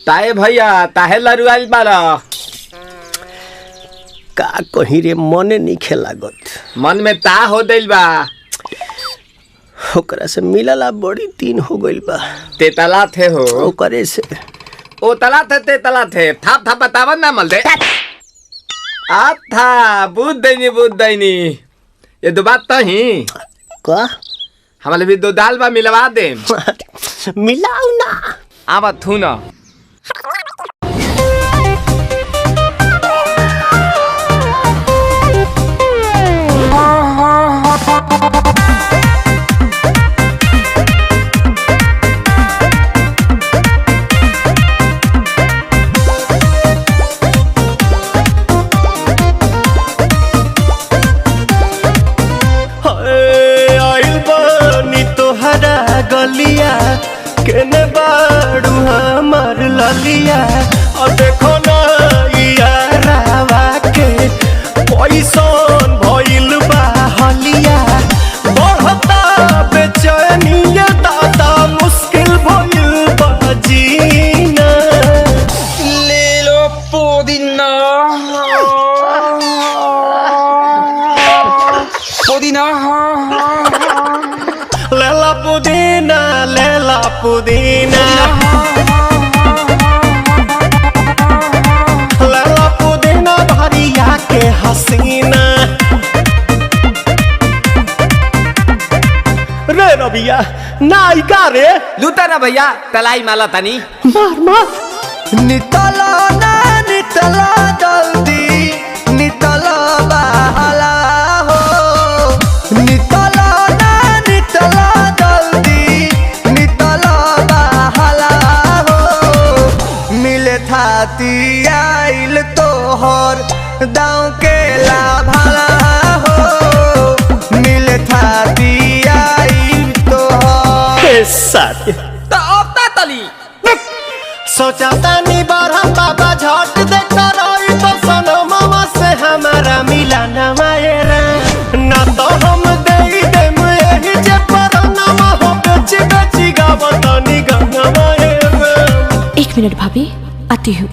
ताए भैया ताहे लरुआल बारा का कहीं रे मने नहीं खेलागत। मन में ता हो दिल बा ओकरा से मिलला बड़ी दिन हो गइल बा। ते तला थे हो ओकरे से ओ तला थे ते तला थे थाप थाप बतावन ना मल दे आ था बुद्ध दैनी ये दो बात तो ही का हमारे भी दो दाल बा मिलवा दे मिलाऊ ना आवा थू ना गलिया केने बाड़ू हमार ललिया और देखो ना यारावा के पैसन भइल बा हलिया बढ़ता बेचैनिया दादा मुश्किल भइल बा जीना ले लो पुदीना पुदीना लेला पुदीना लेला पुदीना लेला पुदीना भरिया के हसीना रे रबिया नायिका रे लूटा ना भैया तलाई माला तनी मार मार नितला ना नितला जल्दी नितला बहाला हो नितला ना नितला जल्दी नितला बहाला हो मिले थाती आइल तोहर दाँव के लाभाला हो मिले थाती आइल तोहर साथी तो अब ता तली सोचा तानी बारह बाबा झट देखता रही तो सनमवा से हमारा मिला न मायरा ना तो हम दे देम यही जे परनमा हो बेची बेची गावतनी गंगा मायरा। 1 मिनट भाभी आती हूँ।